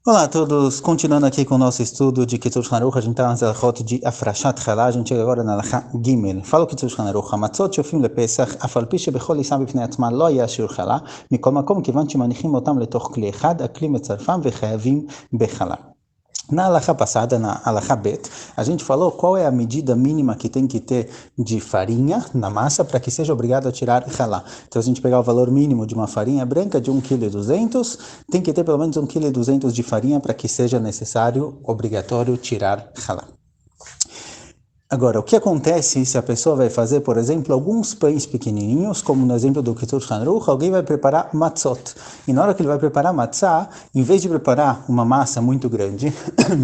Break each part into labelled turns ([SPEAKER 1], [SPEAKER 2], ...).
[SPEAKER 1] Olá a todos, continuando aqui com o nosso estudo de Kitzur Haruch, a gente está nas alachot de Afrashat Chalá, a gente chega agora na alachá Gimel. Fala o Kitzur Haruch, Hamatzot shofim lepesach, אף על פי שבכל עיסם בפני עצמה לא היה שיעור חלה, מכל מקום כיוון שמניחים אותם לתוך כלי אחד, הכלי מצרפם וחייבים בחלה. Na alahá passada, na alahá bet, a gente falou qual é a medida mínima que tem que ter de farinha na massa para que seja obrigado a tirar halá. Então, se a gente pegar o valor mínimo de uma farinha branca de 1,2 kg, tem que ter pelo menos 1,2 kg de farinha para que seja necessário, obrigatório, tirar halá. Agora, o que acontece se a pessoa vai fazer, por exemplo, alguns pães pequenininhos, como no exemplo do Kitzur Haruch, alguém vai preparar matzot. E na hora que ele vai preparar matzá, em vez de preparar uma massa muito grande,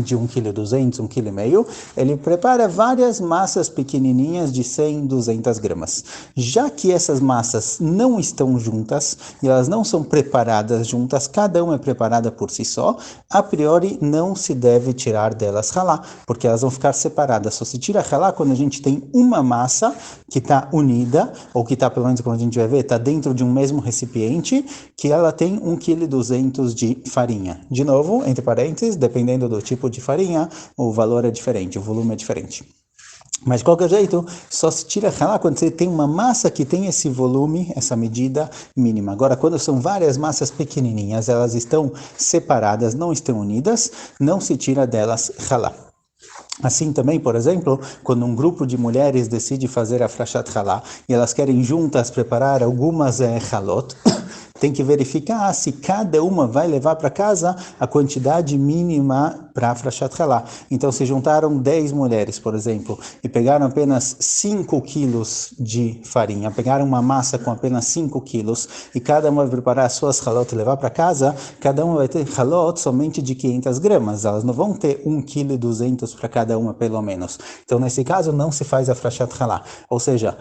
[SPEAKER 1] de 1,2 kg, 1,5 kg, ele prepara várias massas pequenininhas de 100, 200 gramas. Já que essas massas não estão juntas, e elas não são preparadas juntas, cada uma é preparada por si só, a priori não se deve tirar delas halá, porque elas vão ficar separadas. Só se tira halá quando a gente tem uma massa que está unida, ou que está, pelo menos como a gente vai ver, está dentro de um mesmo recipiente, que ela tem 1,2 kg de farinha. De novo, entre parênteses, dependendo do tipo de farinha, o valor é diferente, o volume é diferente. Mas de qualquer jeito, só se tira halá quando você tem uma massa que tem esse volume, essa medida mínima. Agora, quando são várias massas pequenininhas, elas estão separadas, não estão unidas, não se tira delas halá. Assim também, por exemplo, quando um grupo de mulheres decide fazer a Afrashat Chalá e elas querem juntas preparar algumas halot, tem que verificar se cada uma vai levar para casa a quantidade mínima para a Afrashat Chalá. Então, se juntaram 10 mulheres, por exemplo, e pegaram apenas 5 quilos de farinha, pegaram uma massa com apenas 5 quilos, e cada uma vai preparar as suas halot e levar para casa, cada uma vai ter halot somente de 500 gramas. Elas não vão ter 1,2 kg para cada uma, pelo menos. Então, nesse caso, não se faz a Afrashat Chalá. Ou seja,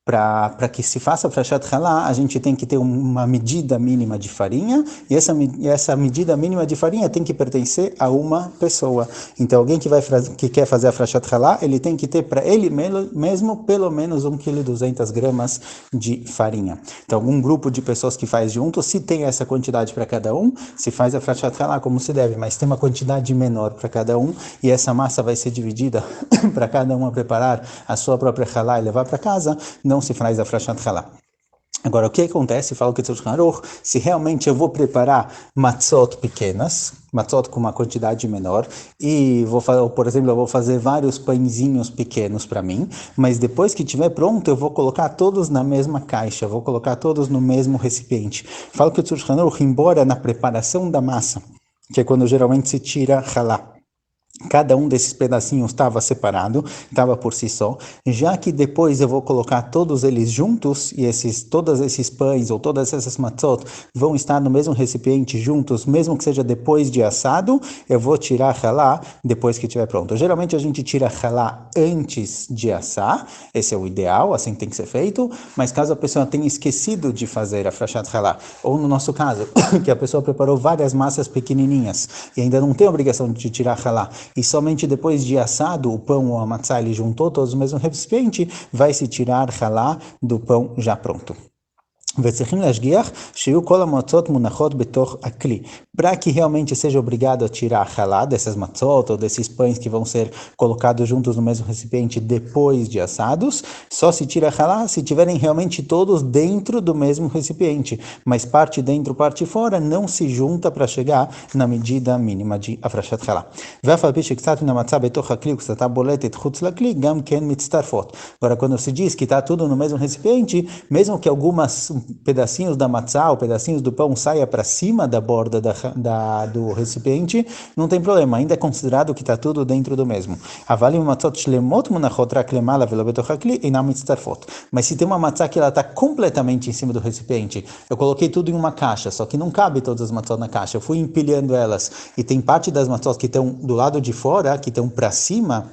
[SPEAKER 1] para que se faça Afrashat Chalá, a gente tem que ter uma medida mínima de farinha, e essa medida mínima de farinha tem que pertencer a uma pessoa. Então, alguém que quer fazer Afrashat Chalá, ele tem que ter para ele mesmo pelo menos 1,2 kg de farinha. Então, um grupo de pessoas que faz junto, se tem essa quantidade para cada um, se faz Afrashat Chalá como se deve, mas tem uma quantidade menor para cada um, e essa massa vai ser dividida para cada uma preparar a sua própria Chalá e levar para casa, não se faz a Afrashat Chalá. Agora, o que acontece, fala o Kitzur Haruch, se realmente eu vou preparar matzot pequenas, matzot com uma quantidade menor, e por exemplo, eu vou fazer vários pãezinhos pequenos para mim, mas depois que estiver pronto, eu vou colocar todos na mesma caixa, vou colocar todos no mesmo recipiente. Fala o Kitzur Haruch, embora na preparação da massa, que é quando geralmente se tira halá, cada um desses pedacinhos estava separado, estava por si só, já que depois eu vou colocar todos eles juntos, e todos esses pães ou todas essas matzot vão estar no mesmo recipiente juntos, mesmo que seja depois de assado, eu vou tirar halá depois que estiver pronto. Geralmente a gente tira halá antes de assar, esse é o ideal, assim tem que ser feito, mas caso a pessoa tenha esquecido de fazer a Afrashat Chalá, ou no nosso caso, que a pessoa preparou várias massas pequenininhas e ainda não tem a obrigação de tirar halá, e somente depois de assado o pão ou a matzá ele juntou todos no mesmo recipiente, vai se tirar halá do pão já pronto. Para que realmente seja obrigado a tirar halá dessas matzot ou desses pães que vão ser colocados juntos no mesmo recipiente depois de assados, só se tira halá se tiverem realmente todos dentro do mesmo recipiente, mas parte dentro, parte fora, não se junta para chegar na medida mínima de Afrashat Chalá. Agora, quando se diz que está tudo no mesmo recipiente, mesmo que algumas pedacinhos da matzá ou pedacinhos do pão saia para cima da borda do recipiente, não tem problema, ainda é considerado que está tudo dentro do mesmo. Mas se tem uma matzá que ela está completamente em cima do recipiente, eu coloquei tudo em uma caixa, só que não cabe todas as matzot na caixa, eu fui empilhando elas, e tem parte das matzot que estão do lado de fora, que estão para cima,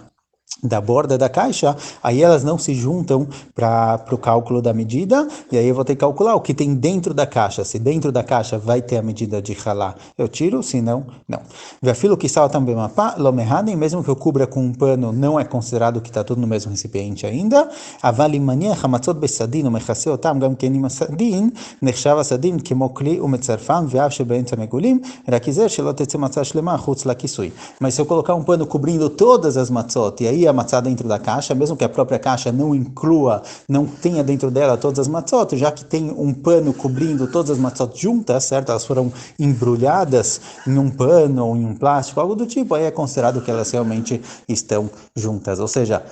[SPEAKER 1] da borda da caixa, aí elas não se juntam para o cálculo da medida, e aí eu vou ter que calcular o que tem dentro da caixa. Se dentro da caixa vai ter a medida de halá, eu tiro, se não, não. Vafilo que sal também mapa, lomerhanem, mesmo que eu cubra com um pano, não é considerado que está tudo no mesmo recipiente ainda. Avali mania hamatzot besadin, umechase otam gam kenim asadin, nechshav asadin kemo kli umetzarfam, veav shebeentza megulim, rakizer shelot tetze matzah shlema chutz lakisui. Mas se eu colocar um pano cobrindo todas as matzot, e aí a matzá dentro da caixa, mesmo que a própria caixa não inclua, não tenha dentro dela todas as matzot, já que tem um pano cobrindo todas as matzot juntas, certo? Elas foram embrulhadas em um pano ou em um plástico, algo do tipo, aí é considerado que elas realmente estão juntas. Ou seja,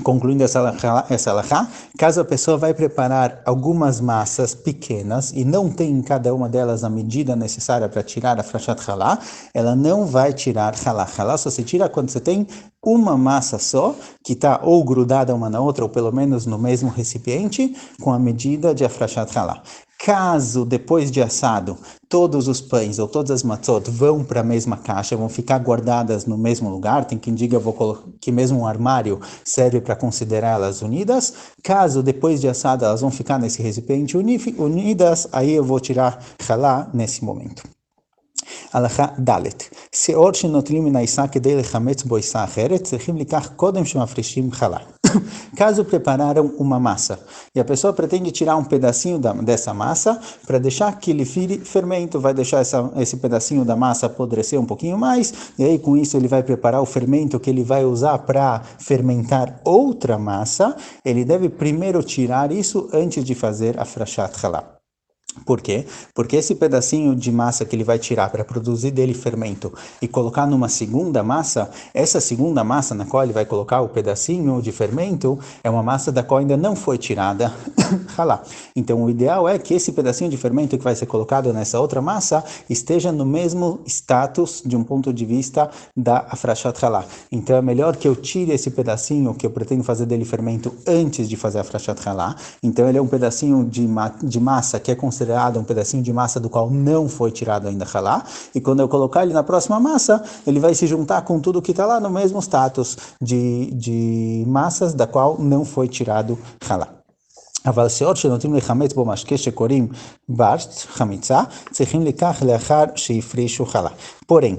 [SPEAKER 1] concluindo essa alahá, caso a pessoa vai preparar algumas massas pequenas e não tem em cada uma delas a medida necessária para tirar a frashat halá, ela não vai tirar halá. Halá só se tira quando você tem uma massa só, que está ou grudada uma na outra, ou pelo menos no mesmo recipiente, com a medida de frashat halá. Caso, depois de assado, todos os pães ou todas as matzot vão para a mesma caixa, vão ficar guardadas no mesmo lugar, tem quem diga que mesmo um armário serve para considerá-las unidas. Caso, depois de assado, elas vão ficar nesse recipiente unidas, aí eu vou tirar halá nesse momento. הלכה ד' שיעור שנוטלים מן העיסה כדי לחמץ בו עיסה אחרת, צריכים לקח קודם שמפרישים חלה. Caso prepararam uma massa e a pessoa pretende tirar um pedacinho dessa massa para deixar que ele vire fermento, vai deixar esse pedacinho da massa apodrecer um pouquinho mais, e aí com isso ele vai preparar o fermento que ele vai usar para fermentar outra massa, ele deve primeiro tirar isso antes de fazer a frashat halá. Por quê? Porque esse pedacinho de massa que ele vai tirar para produzir dele fermento e colocar numa segunda massa, essa segunda massa na qual ele vai colocar o pedacinho de fermento é uma massa da qual ainda não foi tirada halá. Então o ideal é que esse pedacinho de fermento que vai ser colocado nessa outra massa esteja no mesmo status de um ponto de vista da frashat halá. Então é melhor que eu tire esse pedacinho que eu pretendo fazer dele fermento antes de fazer a frashat halá. Então ele é um pedacinho de massa que é considerado um pedacinho de massa do qual não foi tirado ainda halá, e quando eu colocar ele na próxima massa, ele vai se juntar com tudo que está lá no mesmo status de massas da qual não foi tirado halá. אבל שיעור שנוטים לחמץ בו משקה שקוראים ברשט, חמיצה, צריכים לקח לאחר שהפרישו חלה. Porém,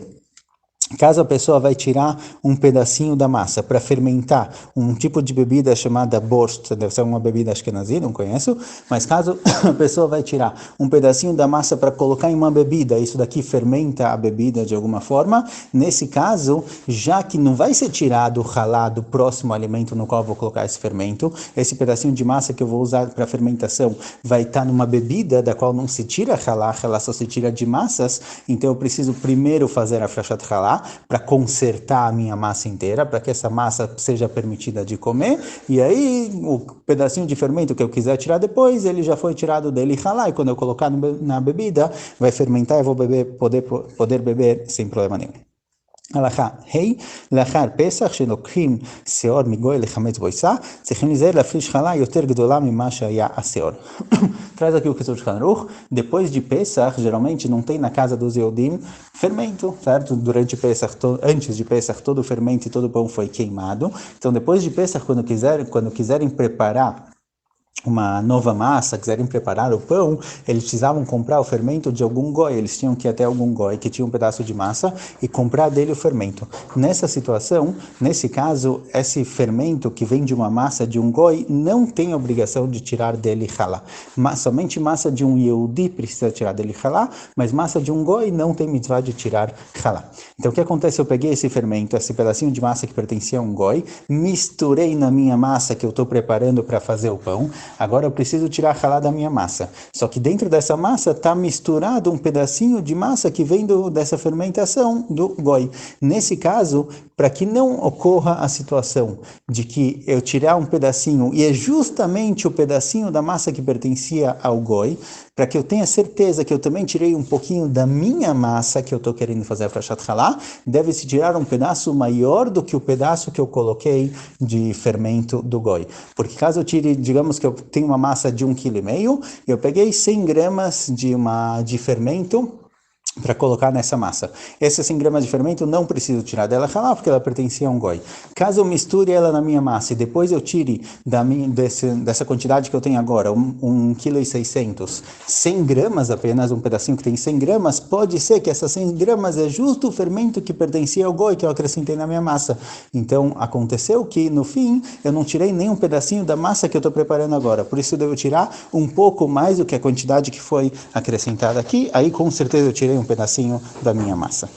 [SPEAKER 1] caso a pessoa vai tirar um pedacinho da massa para fermentar um tipo de bebida chamada borscht, deve ser uma bebida ashkenazi, não conheço, mas caso a pessoa vai tirar um pedacinho da massa para colocar em uma bebida, isso daqui fermenta a bebida de alguma forma, nesse caso, já que não vai ser tirado o halá do próximo alimento no qual eu vou colocar esse fermento, esse pedacinho de massa que eu vou usar para fermentação vai estar numa bebida da qual não se tira halá, halá só se tira de massas, então eu preciso primeiro fazer a frashat halá, para consertar a minha massa inteira, para que essa massa seja permitida de comer, e aí o pedacinho de fermento que eu quiser tirar depois, ele já foi tirado dele halá, e quando eu colocar na bebida, vai fermentar e eu vou poder beber sem problema nenhum. הלכה ה' לאחר פסח שלוקחים שיעור מגוי לחמץ בו עיסה, צריכים להיזהר להפריש חלה יותר גדולה ממה שהיה השיעור. Traz aqui o Kitzur Shulchan Aruch, depois de Pesach, geralmente não tem na casa dos Yehudim fermento, certo? Durante Pesach, antes de Pesach, todo o fermento e todo o pão foi queimado. Então depois de Pesach, quando quiserem preparar uma nova massa, quiserem preparar o pão, eles precisavam comprar o fermento de algum goi, eles tinham que ir até algum goi que tinha um pedaço de massa e comprar dele o fermento. Nessa situação, nesse caso, esse fermento que vem de uma massa de um goi não tem obrigação de tirar dele halá. Somente massa de um Yehudi precisa tirar dele halá, mas massa de um goi não tem mitzvah de tirar halá. Então o que acontece? Eu peguei esse fermento, esse pedacinho de massa que pertencia a um goi, misturei na minha massa que eu estou preparando para fazer o pão. Agora eu preciso tirar a halá da minha massa. Só que dentro dessa massa está misturado um pedacinho de massa que vem dessa fermentação do goi. Nesse caso, para que não ocorra a situação de que eu tirar um pedacinho, e é justamente o pedacinho da massa que pertencia ao goi, para que eu tenha certeza que eu também tirei um pouquinho da minha massa que eu estou querendo fazer a frashat halá, deve-se tirar um pedaço maior do que o pedaço que eu coloquei de fermento do goi. Porque caso eu tire, digamos que eu tenho uma massa de 1,5 kg, eu peguei 100 gramas de fermento para colocar nessa massa. Essas 100 gramas de fermento não preciso tirar dela halá, porque ela pertencia a um goi. Caso eu misture ela na minha massa e depois eu tire dessa quantidade que eu tenho agora, 1,6 kg, 100 gramas apenas, um pedacinho que tem 100 gramas, pode ser que essas 100 gramas é justo o fermento que pertencia ao goi que eu acrescentei na minha massa. Então, aconteceu que, no fim, eu não tirei nem um pedacinho da massa que eu estou preparando agora. Por isso, eu devo tirar um pouco mais do que a quantidade que foi acrescentada aqui. Aí, com certeza, eu tirei um pedacinho da minha massa.